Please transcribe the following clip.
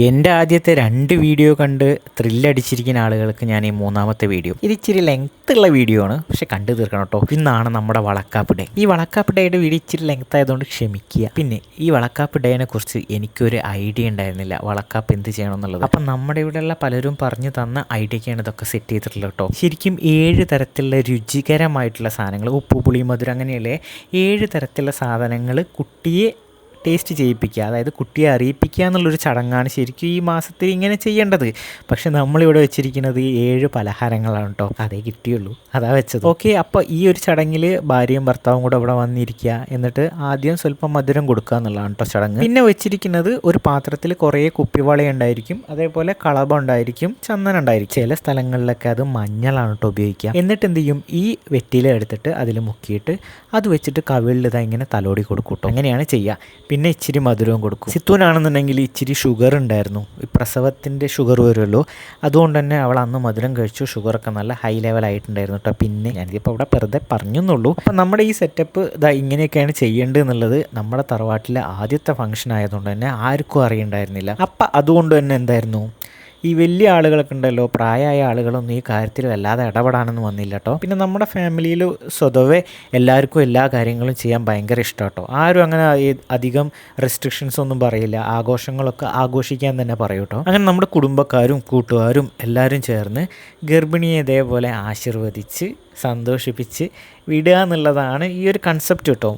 എൻ്റെ ആദ്യത്തെ 2 വീഡിയോ കണ്ട് ത്രില്ലടിച്ചിരിക്കുന്ന ആളുകൾക്ക് ഞാൻ ഈ മൂന്നാമത്തെ വീഡിയോ ഇത് ഇച്ചിരി ലെങ്ത് ഉള്ള വീഡിയോ ആണ്, പക്ഷെ കണ്ടു തീർക്കണം കേട്ടോ. ഇന്നാണ് നമ്മുടെ വളക്കാപ്പ് ഡേ. ഈ വളക്കാപ്പ് ഡേയുടെ വീഡിയോ ഇച്ചിരി ലെങ്ത് ആയതുകൊണ്ട് ക്ഷമിക്കുക. പിന്നെ ഈ വളക്കാപ്പ് ഡേനെ കുറിച്ച് എനിക്കൊരു ഐഡിയ ഉണ്ടായിരുന്നില്ല, വളക്കാപ്പ് എന്ത് ചെയ്യണം എന്നുള്ളത്. അപ്പം നമ്മുടെ ഇവിടെയുള്ള പലരും പറഞ്ഞു തന്ന ഐഡിയക്കാണ് ഇതൊക്കെ സെറ്റ് ചെയ്തിട്ടുള്ളത് കേട്ടോ. ശരിക്കും 7 തരത്തിലുള്ള രുചികരമായിട്ടുള്ള സാധനങ്ങൾ, ഉപ്പ് പുളി മധുരം അങ്ങനെയല്ലേ 7 തരത്തിലുള്ള സാധനങ്ങൾ കുട്ടിയെ ടേസ്റ്റ് ചെയ്യിപ്പിക്കുക, അതായത് കുട്ടിയെ അറിയിപ്പിക്കുക എന്നുള്ളൊരു ചടങ്ങാണ് ശരിക്കും ഈ മാസത്തിൽ ഇങ്ങനെ ചെയ്യേണ്ടത്. പക്ഷെ നമ്മളിവിടെ വെച്ചിരിക്കുന്നത് 7 പലഹാരങ്ങളാണ് കേട്ടോ. അതേ കിട്ടിയുള്ളൂ, അതാ വെച്ചത്. ഓക്കെ, അപ്പോൾ ഈ ഒരു ചടങ്ങിൽ ഭാര്യയും ഭർത്താവും കൂടെ ഇവിടെ വന്നിരിക്കുക, എന്നിട്ട് ആദ്യം സ്വല്പം മധുരം കൊടുക്കുക എന്നുള്ളതാണ് കേട്ടോ ചടങ്ങ്. പിന്നെ വെച്ചിരിക്കുന്നത് ഒരു പാത്രത്തിൽ കുറേ കുപ്പിവള ഉണ്ടായിരിക്കും, അതേപോലെ കളഭ ഉണ്ടായിരിക്കും, ചന്ദനം ഉണ്ടായിരിക്കും. ചില സ്ഥലങ്ങളിലൊക്കെ അത് മഞ്ഞളാണ് കേട്ടോ ഉപയോഗിക്കുക. എന്നിട്ട് എന്ത് ചെയ്യും, ഈ വെറ്റില എടുത്തിട്ട് അതിൽ മുക്കിയിട്ട് അത് വെച്ചിട്ട് കവിളിൽ ഇതാ ഇങ്ങനെ തലോടി കൊടുക്കും കേട്ടോ. അങ്ങനെയാണ് ചെയ്യുക. പിന്നെ ഇച്ചിരി മധുരവും കൊടുക്കും. സിത്തുവിനാണെന്നുണ്ടെങ്കിൽ ഇച്ചിരി ഷുഗർ ഉണ്ടായിരുന്നു, ഈ പ്രസവത്തിൻ്റെ ഷുഗർ വരുമല്ലോ, അതുകൊണ്ട് തന്നെ അവൾ അന്ന് മധുരം കഴിച്ചു. ഷുഗറൊക്കെ നല്ല ഹൈ ലെവലായിട്ടുണ്ടായിരുന്നു കേട്ടോ. പിന്നെ ഞാനിപ്പോൾ ഇവിടെ വെറുതെ പറഞ്ഞെന്നുള്ളൂ. അപ്പം നമ്മുടെ ഈ സെറ്റപ്പ് ഇതാ ഇങ്ങനെയൊക്കെയാണ് ചെയ്യേണ്ടത് എന്നുള്ളത് നമ്മുടെ തറവാട്ടിലെ ആദ്യത്തെ ഫംഗ്ഷൻ ആയതുകൊണ്ട് തന്നെ ആർക്കും അറിയണ്ടായിരുന്നില്ല. അപ്പം അതുകൊണ്ട് തന്നെ എന്തായിരുന്നു, ഈ വലിയ ആളുകളൊക്കെ ഉണ്ടല്ലോ, പ്രായമായ ആളുകളൊന്നും ഈ കാര്യത്തിൽ വല്ലാതെ ഇടപെടാനൊന്നും വന്നില്ല കേട്ടോ. പിന്നെ നമ്മുടെ ഫാമിലിയിൽ സ്വതവേ എല്ലാവർക്കും എല്ലാ കാര്യങ്ങളും ചെയ്യാൻ ഭയങ്കര ഇഷ്ടം കേട്ടോ. ആരും അങ്ങനെ അധികം റെസ്ട്രിക്ഷൻസ് ഒന്നും പറയില്ല, ആഘോഷങ്ങളൊക്കെ ആഘോഷിക്കാൻ തന്നെ പറയും കേട്ടോ. അങ്ങനെ നമ്മുടെ കുടുംബക്കാരും കൂട്ടുകാരും എല്ലാവരും ചേർന്ന് ഗർഭിണിയെ ഇതേപോലെ ആശീർവദിച്ച് സന്തോഷിപ്പിച്ച് വിടുക എന്നുള്ളതാണ് ഈ ഒരു കൺസെപ്റ്റ് കേട്ടോ.